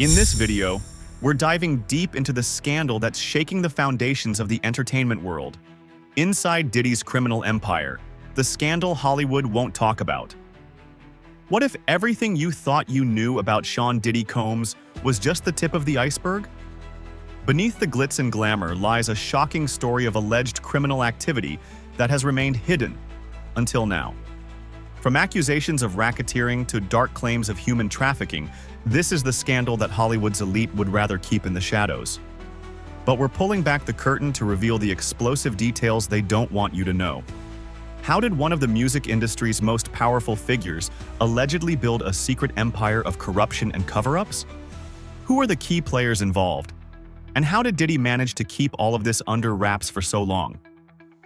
In this video, we're diving deep into the scandal that's shaking the foundations of the entertainment world. Inside Diddy's criminal empire, the scandal Hollywood won't talk about. What if everything you thought you knew about Sean Diddy Combs was just the tip of the iceberg? Beneath the glitz and glamour lies a shocking story of alleged criminal activity that has remained hidden until now. From accusations of racketeering to dark claims of human trafficking, this is the scandal that Hollywood's elite would rather keep in the shadows. But we're pulling back the curtain to reveal the explosive details they don't want you to know. How did one of the music industry's most powerful figures allegedly build a secret empire of corruption and cover-ups? Who are the key players involved? And how did Diddy manage to keep all of this under wraps for so long?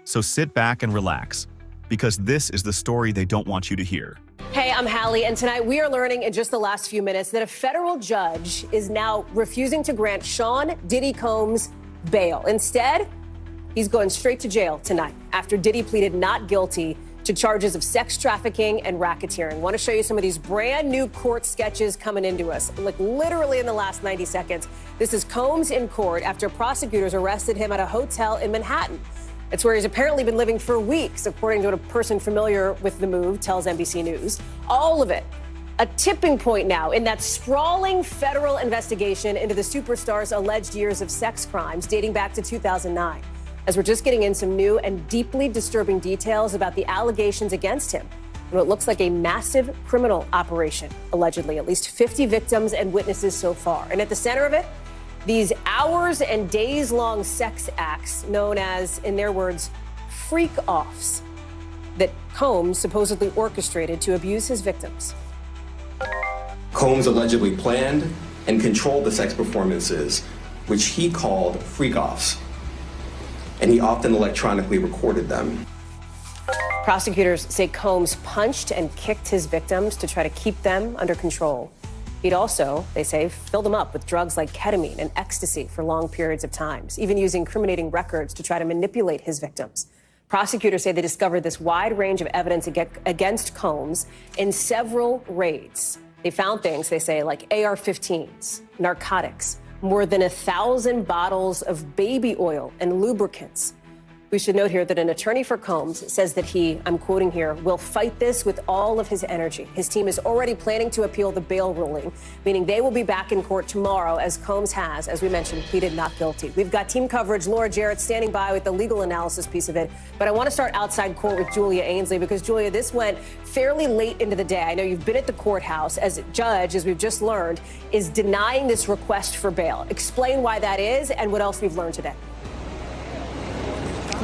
So sit back and relax, because this is the story they don't want you to hear. Hey, I'm Hallie, and tonight we are learning in just the last few minutes that a federal judge is now refusing to grant Sean Diddy Combs bail. Instead, he's going straight to jail tonight after Diddy pleaded not guilty to charges of sex trafficking and racketeering. I want to show you some of these brand new court sketches coming into us, like literally in the last 90 seconds. This is Combs in court after prosecutors arrested him at a hotel in Manhattan. It's where he's apparently been living for weeks, according to what a person familiar with the move tells NBC News. All of it a tipping point now in that sprawling federal investigation into the superstar's alleged years of sex crimes dating back to 2009. As we're just getting in some new and deeply disturbing details about the allegations against him and what looks like a massive criminal operation, allegedly. At least 50 victims and witnesses so far. And at the center of it, these hours and days-long sex acts known as, in their words, freak-offs that Combs supposedly orchestrated to abuse his victims. Combs allegedly planned and controlled the sex performances, which he called freak-offs, and he often electronically recorded them. Prosecutors say Combs punched and kicked his victims to try to keep them under control. He'd also, they say, filled them up with drugs like ketamine and ecstasy for long periods of time, even using incriminating records to try to manipulate his victims. Prosecutors say they discovered this wide range of evidence against Combs in several raids. They found things, they say, like AR-15s, narcotics, more than 1,000 bottles of baby oil and lubricants. We should note here that an attorney for Combs says that he, I'm quoting here, will fight this with all of his energy. His team is already planning to appeal the bail ruling, meaning they will be back in court tomorrow, as Combs has, as we mentioned, pleaded not guilty. We've got team coverage, Laura Jarrett standing by with the legal analysis piece of it. But I want to start outside court with Julia Ainsley, because Julia, this went fairly late into the day. I know you've been at the courthouse as a judge, as we've just learned, is denying this request for bail. Explain why that is and what else we've learned today.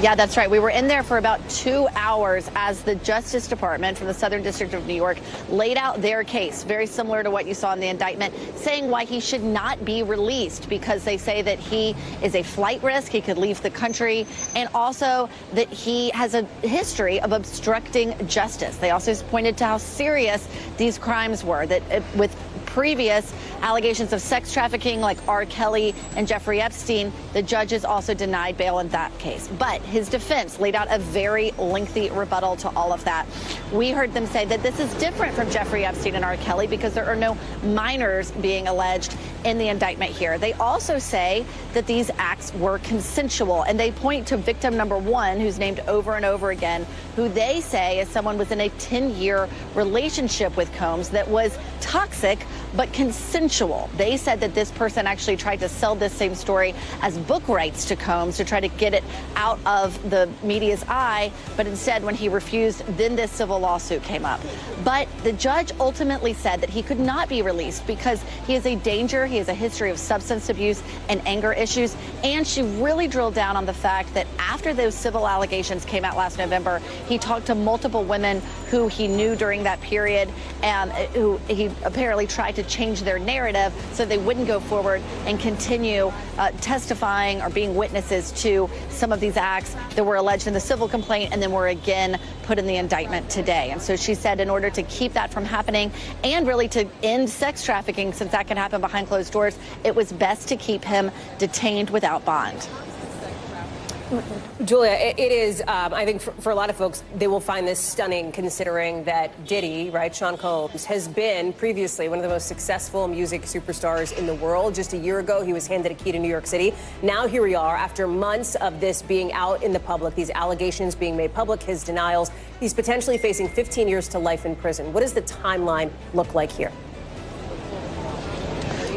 Yeah, that's right. We were in there for about 2 hours as the Justice Department from the Southern District of New York laid out their case, very similar to what you saw in the indictment, saying why he should not be released, because they say that he is a flight risk, he could leave the country, and also that he has a history of obstructing justice. They also pointed to how serious these crimes were, that with previous allegations of sex trafficking like R. Kelly and Jeffrey Epstein, the judges also denied bail in that case. But his defense laid out a very lengthy rebuttal to all of that. We heard them say that this is different from Jeffrey Epstein and R. Kelly because there are no minors being alleged in the indictment here. They also say that these acts were consensual, and they point to victim number one, who's named over and over again, who they say is someone within a 10-year relationship with Combs that was toxic but consensual. They said that this person actually tried to sell this same story as book rights to Combs to try to get it out of the media's eye, but instead when he refused, then this civil lawsuit came up. But the judge ultimately said that he could not be released because he is a danger, he has a history of substance abuse and anger issues, and she really drilled down on the fact that after those civil allegations came out last November, he talked to multiple women who he knew during that period and who he apparently tried to change their narrative so they wouldn't go forward and continue testifying or being witnesses to some of these acts that were alleged in the civil complaint and then were again put in the indictment today. And so she said in order to keep that from happening and really to end sex trafficking, since that can happen behind closed doors, it was best to keep him detained without bond. Julia, it is, I think for a lot of folks, they will find this stunning considering that Diddy, right, Sean Combs, has been previously one of the most successful music superstars in the world. Just a year ago, he was handed a key to New York City. Now here we are after months of this being out in the public, these allegations being made public, his denials. He's potentially facing 15 years to life in prison. What does the timeline look like here?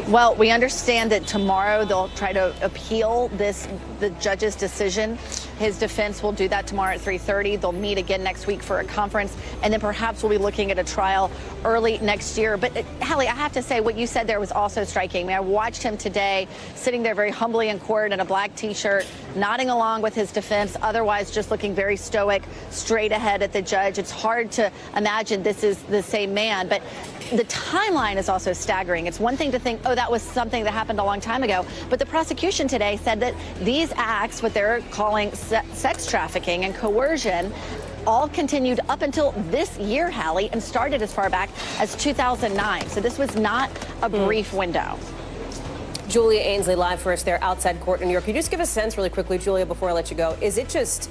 Well, we understand that tomorrow they'll try to appeal the judge's decision. His defense will do that tomorrow at 3:30. They'll meet again next week for a conference, and then perhaps we'll be looking at a trial early next year. But, Hallie, I have to say, what you said there was also striking. I mean, I watched him today sitting there very humbly in court in a black T-shirt, nodding along with his defense, otherwise just looking very stoic, straight ahead at the judge. It's hard to imagine this is the same man, but the timeline is also staggering. It's one thing to think, oh, that was something that happened a long time ago. But the prosecution today said that these acts, what they're calling sex trafficking and coercion, all continued up until this year, Hallie, and started as far back as 2009. So this was not a brief window. Julia Ainsley live for us there outside court in New York. Can you just give a sense really quickly, Julia, before I let you go? Is it just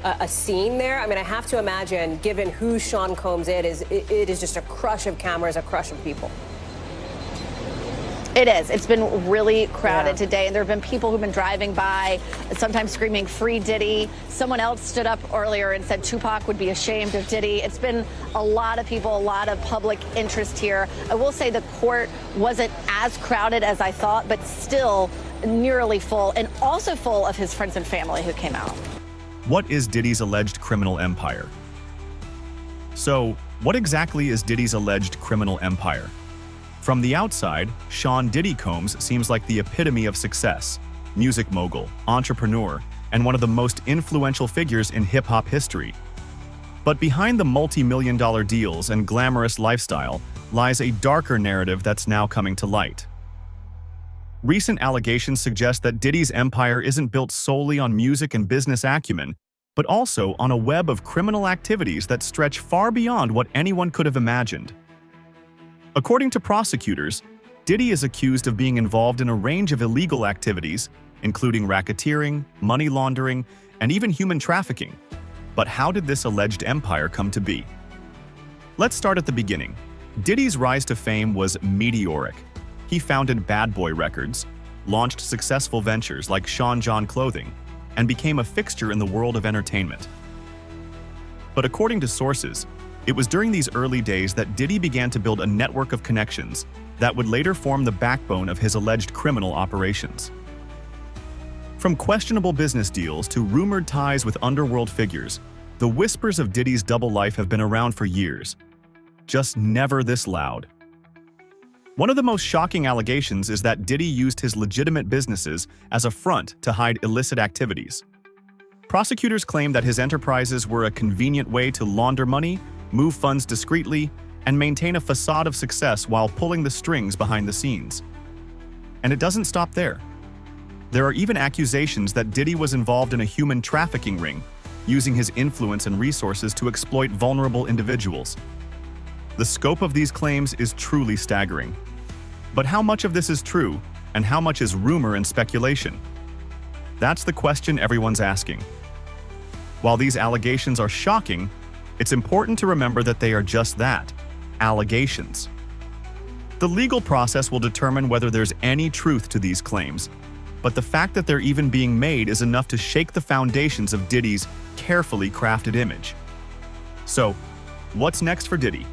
a scene there? I mean, I have to imagine, given who Sean Combs is, it is just a crush of cameras, a crush of people. It is. It's been really crowded today, and there have been people who've been driving by, sometimes screaming, "Free Diddy." Someone else stood up earlier and said Tupac would be ashamed of Diddy. It's been a lot of people, a lot of public interest here. I will say the court wasn't as crowded as I thought, but still nearly full, and also full of his friends and family who came out. What is Diddy's alleged criminal empire? So, what exactly is Diddy's alleged criminal empire? From the outside, Sean Diddy Combs seems like the epitome of success, music mogul, entrepreneur, and one of the most influential figures in hip-hop history. But behind the multi-million-dollar deals and glamorous lifestyle lies a darker narrative that's now coming to light. Recent allegations suggest that Diddy's empire isn't built solely on music and business acumen, but also on a web of criminal activities that stretch far beyond what anyone could have imagined. According to prosecutors, Diddy is accused of being involved in a range of illegal activities, including racketeering, money laundering, and even human trafficking. But how did this alleged empire come to be? Let's start at the beginning. Diddy's rise to fame was meteoric. He founded Bad Boy Records, launched successful ventures like Sean John Clothing, and became a fixture in the world of entertainment. But according to sources, it was during these early days that Diddy began to build a network of connections that would later form the backbone of his alleged criminal operations. From questionable business deals to rumored ties with underworld figures, the whispers of Diddy's double life have been around for years, just never this loud. One of the most shocking allegations is that Diddy used his legitimate businesses as a front to hide illicit activities. Prosecutors claim that his enterprises were a convenient way to launder money, move funds discreetly, and maintain a facade of success while pulling the strings behind the scenes. And it doesn't stop there. There are even accusations that Diddy was involved in a human trafficking ring, using his influence and resources to exploit vulnerable individuals. The scope of these claims is truly staggering. But how much of this is true, and how much is rumor and speculation? That's the question everyone's asking. While these allegations are shocking, it's important to remember that they are just that, allegations. The legal process will determine whether there's any truth to these claims, but the fact that they're even being made is enough to shake the foundations of Diddy's carefully crafted image. So, what's next for Diddy?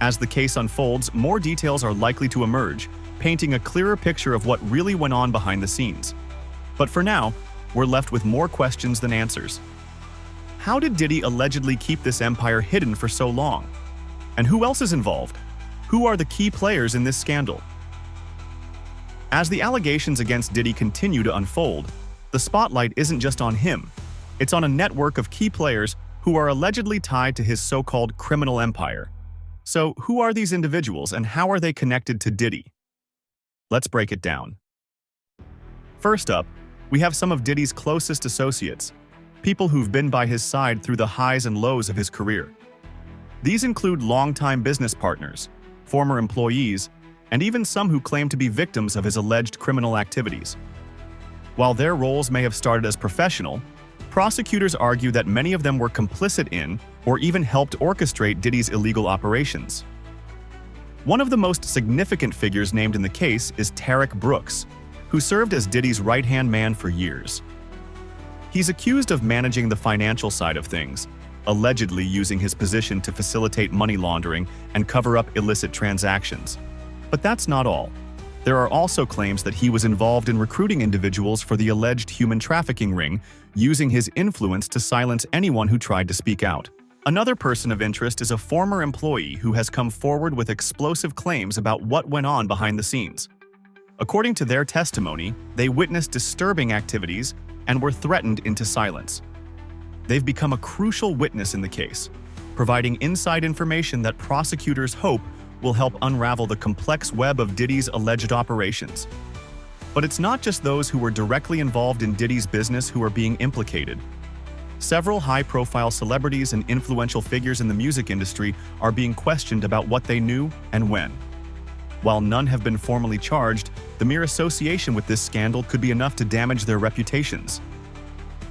As the case unfolds, more details are likely to emerge, painting a clearer picture of what really went on behind the scenes. But for now, we're left with more questions than answers. How did Diddy allegedly keep this empire hidden for so long? And who else is involved? Who are the key players in this scandal? As the allegations against Diddy continue to unfold, the spotlight isn't just on him. It's on a network of key players who are allegedly tied to his so-called criminal empire. So, who are these individuals and how are they connected to Diddy? Let's break it down. First up, we have some of Diddy's closest associates, people who've been by his side through the highs and lows of his career. These include longtime business partners, former employees, and even some who claim to be victims of his alleged criminal activities. While their roles may have started as professional, prosecutors argue that many of them were complicit in or even helped orchestrate Diddy's illegal operations. One of the most significant figures named in the case is Tarek Brooks, who served as Diddy's right-hand man for years. He's accused of managing the financial side of things, allegedly using his position to facilitate money laundering and cover up illicit transactions. But that's not all. There are also claims that he was involved in recruiting individuals for the alleged human trafficking ring, using his influence to silence anyone who tried to speak out. Another person of interest is a former employee who has come forward with explosive claims about what went on behind the scenes. According to their testimony, they witnessed disturbing activities and were threatened into silence. They've become a crucial witness in the case, providing inside information that prosecutors hope will help unravel the complex web of Diddy's alleged operations. But it's not just those who were directly involved in Diddy's business who are being implicated. Several high-profile celebrities and influential figures in the music industry are being questioned about what they knew and when. While none have been formally charged, the mere association with this scandal could be enough to damage their reputations.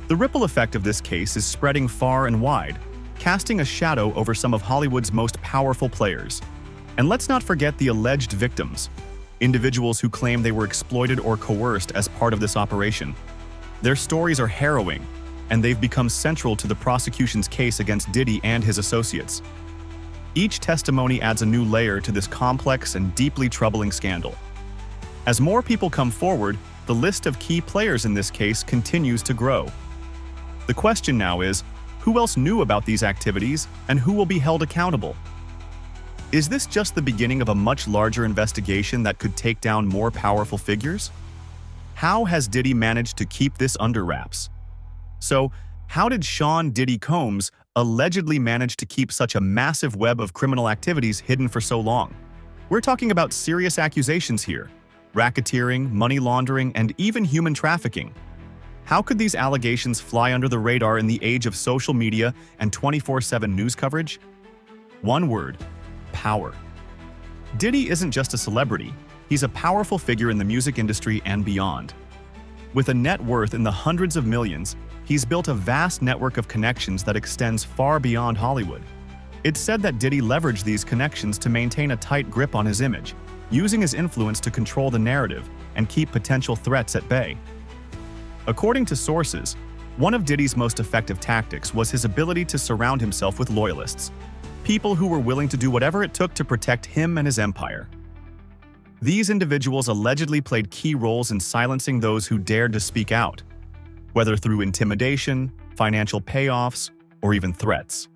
The ripple effect of this case is spreading far and wide, casting a shadow over some of Hollywood's most powerful players. And let's not forget the alleged victims, individuals who claim they were exploited or coerced as part of this operation. Their stories are harrowing, and they've become central to the prosecution's case against Diddy and his associates. Each testimony adds a new layer to this complex and deeply troubling scandal. As more people come forward, the list of key players in this case continues to grow. The question now is, who else knew about these activities and who will be held accountable? Is this just the beginning of a much larger investigation that could take down more powerful figures? How has Diddy managed to keep this under wraps? So, how did Sean Diddy Combs allegedly manage to keep such a massive web of criminal activities hidden for so long? We're talking about serious accusations here: racketeering, money laundering, and even human trafficking. How could these allegations fly under the radar in the age of social media and 24/7 news coverage? One word: power. Diddy isn't just a celebrity, he's a powerful figure in the music industry and beyond. With a net worth in the hundreds of millions, he's built a vast network of connections that extends far beyond Hollywood. It's said that Diddy leveraged these connections to maintain a tight grip on his image, using his influence to control the narrative and keep potential threats at bay. According to sources, one of Diddy's most effective tactics was his ability to surround himself with loyalists, people who were willing to do whatever it took to protect him and his empire. These individuals allegedly played key roles in silencing those who dared to speak out, whether through intimidation, financial payoffs, or even threats.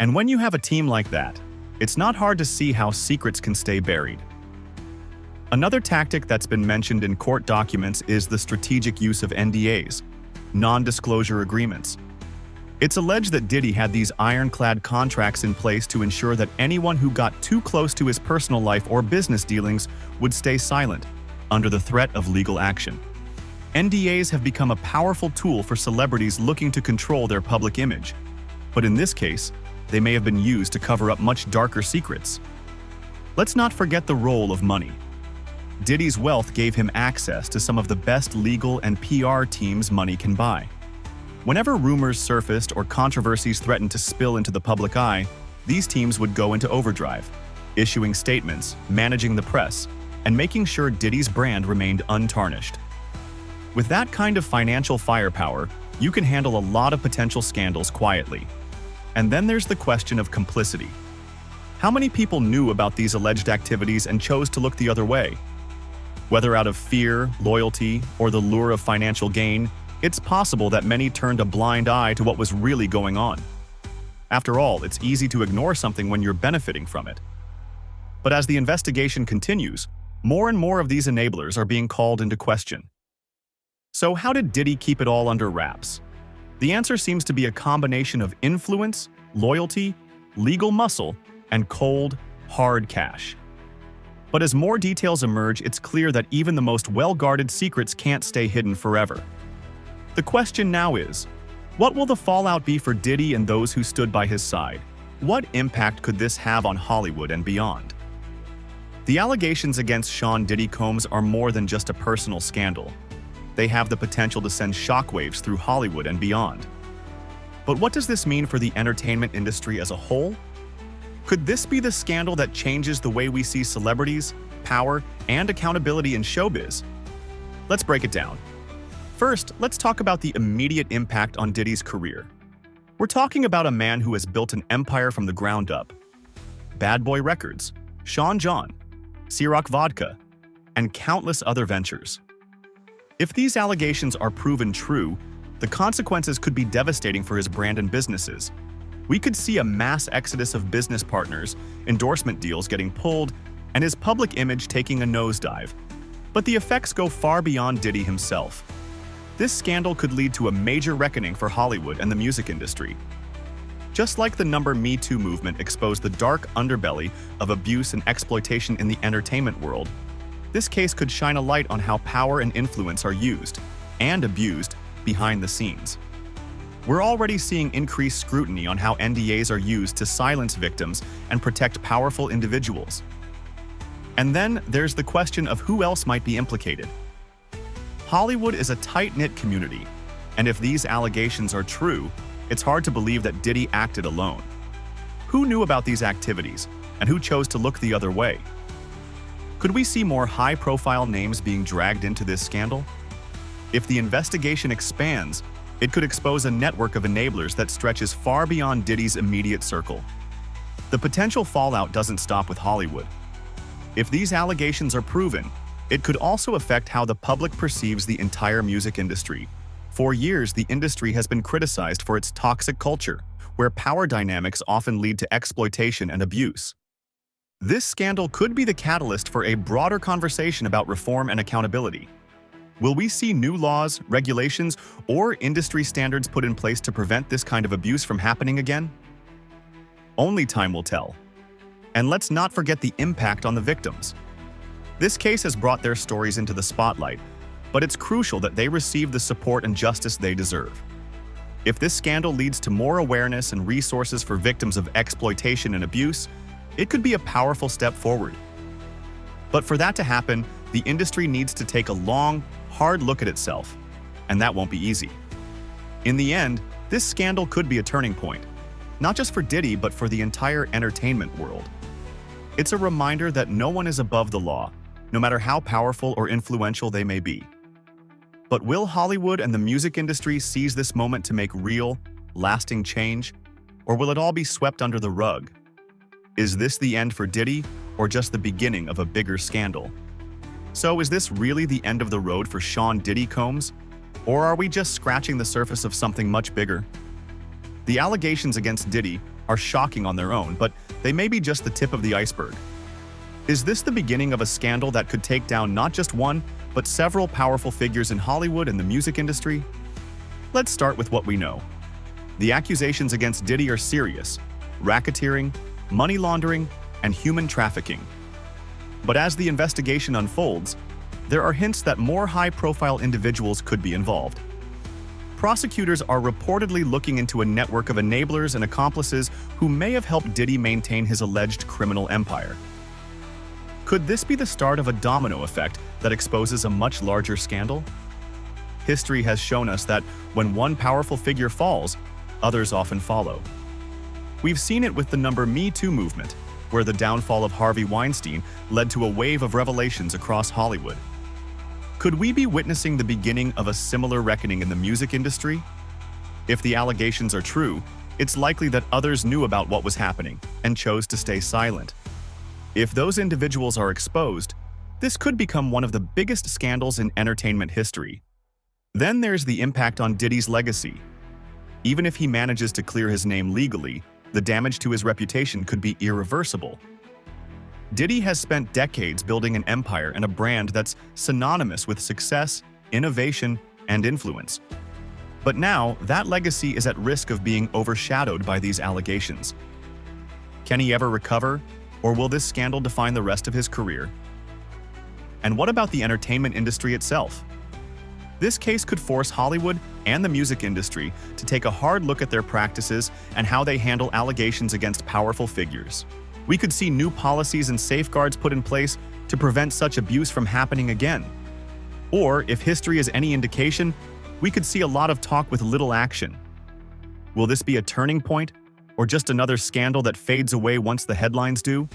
And when you have a team like that, it's not hard to see how secrets can stay buried. Another tactic that's been mentioned in court documents is the strategic use of NDAs, non-disclosure agreements. It's alleged that Diddy had these ironclad contracts in place to ensure that anyone who got too close to his personal life or business dealings would stay silent, under the threat of legal action. NDAs have become a powerful tool for celebrities looking to control their public image. But in this case, they may have been used to cover up much darker secrets. Let's not forget the role of money. Diddy's wealth gave him access to some of the best legal and PR teams money can buy. Whenever rumors surfaced or controversies threatened to spill into the public eye, these teams would go into overdrive, issuing statements, managing the press, and making sure Diddy's brand remained untarnished. With that kind of financial firepower, you can handle a lot of potential scandals quietly. And then there's the question of complicity. How many people knew about these alleged activities and chose to look the other way? Whether out of fear, loyalty, or the lure of financial gain, it's possible that many turned a blind eye to what was really going on. After all, it's easy to ignore something when you're benefiting from it. But as the investigation continues, more and more of these enablers are being called into question. So how did Diddy keep it all under wraps? The answer seems to be a combination of influence, loyalty, legal muscle, and cold, hard cash. But as more details emerge, it's clear that even the most well-guarded secrets can't stay hidden forever. The question now is, what will the fallout be for Diddy and those who stood by his side? What impact could this have on Hollywood and beyond? The allegations against Sean Diddy Combs are more than just a personal scandal. they have the potential to send shockwaves through Hollywood and beyond. But what does this mean for the entertainment industry as a whole? Could this be the scandal that changes the way we see celebrities, power, and accountability in showbiz? Let's break it down. First, let's talk about the immediate impact on Diddy's career. We're talking about a man who has built an empire from the ground up. Bad Boy Records, Sean John, Ciroc Vodka, and countless other ventures. If these allegations are proven true, the consequences could be devastating for his brand and businesses. We could see a mass exodus of business partners, endorsement deals getting pulled, and his public image taking a nosedive. But the effects go far beyond Diddy himself. This scandal could lead to a major reckoning for Hollywood and the music industry. Just like the Me Too movement exposed the dark underbelly of abuse and exploitation in the entertainment world, this case could shine a light on how power and influence are used and abused behind the scenes. We're already seeing increased scrutiny on how NDAs are used to silence victims and protect powerful individuals. And then there's the question of who else might be implicated. Hollywood is a tight-knit community, and if these allegations are true, it's hard to believe that Diddy acted alone. Who knew about these activities, and who chose to look the other way? Could we see more high-profile names being dragged into this scandal? If the investigation expands, it could expose a network of enablers that stretches far beyond Diddy's immediate circle. The potential fallout doesn't stop with Hollywood. If these allegations are proven, it could also affect how the public perceives the entire music industry. For years, the industry has been criticized for its toxic culture, where power dynamics often lead to exploitation and abuse. This scandal could be the catalyst for a broader conversation about reform and accountability. Will we see new laws, regulations, or industry standards put in place to prevent this kind of abuse from happening again? Only time will tell. And let's not forget the impact on the victims. This case has brought their stories into the spotlight, but it's crucial that they receive the support and justice they deserve. If this scandal leads to more awareness and resources for victims of exploitation and abuse, it could be a powerful step forward. But for that to happen, the industry needs to take a long, hard look at itself, and that won't be easy. In the end, this scandal could be a turning point, not just for Diddy, but for the entire entertainment world. It's a reminder that no one is above the law, no matter how powerful or influential they may be. But will Hollywood and the music industry seize this moment to make real, lasting change, or will it all be swept under the rug? Is this the end for Diddy, or just the beginning of a bigger scandal? So is this really the end of the road for Sean Diddy Combs? Or are we just scratching the surface of something much bigger? The allegations against Diddy are shocking on their own, but they may be just the tip of the iceberg. Is this the beginning of a scandal that could take down not just one, but several powerful figures in Hollywood and the music industry? Let's start with what we know. The accusations against Diddy are serious: racketeering, money laundering, and human trafficking. But as the investigation unfolds, there are hints that more high-profile individuals could be involved. Prosecutors are reportedly looking into a network of enablers and accomplices who may have helped Diddy maintain his alleged criminal empire. Could this be the start of a domino effect that exposes a much larger scandal? History has shown us that when one powerful figure falls, others often follow. We've seen it with the Me Too movement, where the downfall of Harvey Weinstein led to a wave of revelations across Hollywood. Could we be witnessing the beginning of a similar reckoning in the music industry? If the allegations are true, it's likely that others knew about what was happening and chose to stay silent. If those individuals are exposed, this could become one of the biggest scandals in entertainment history. Then there's the impact on Diddy's legacy. Even if he manages to clear his name legally, the damage to his reputation could be irreversible. Diddy has spent decades building an empire and a brand that's synonymous with success, innovation, and influence. But now, that legacy is at risk of being overshadowed by these allegations. Can he ever recover, or will this scandal define the rest of his career? And what about the entertainment industry itself? This case could force Hollywood and the music industry to take a hard look at their practices and how they handle allegations against powerful figures. We could see new policies and safeguards put in place to prevent such abuse from happening again. Or, if history is any indication, we could see a lot of talk with little action. Will this be a turning point, or just another scandal that fades away once the headlines do?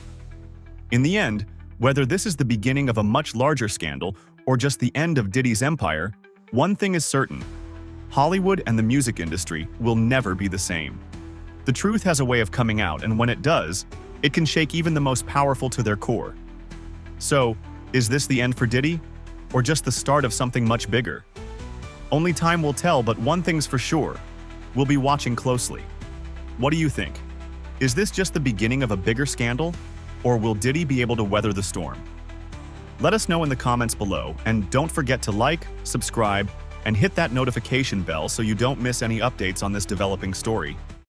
In the end, whether this is the beginning of a much larger scandal or just the end of Diddy's empire, one thing is certain: Hollywood and the music industry will never be the same. The truth has a way of coming out, and when it does, it can shake even the most powerful to their core. So, is this the end for Diddy, or just the start of something much bigger? Only time will tell, but one thing's for sure: we'll be watching closely. What do you think? Is this just the beginning of a bigger scandal, or will Diddy be able to weather the storm? Let us know in the comments below, and don't forget to like, subscribe, and hit that notification bell so you don't miss any updates on this developing story.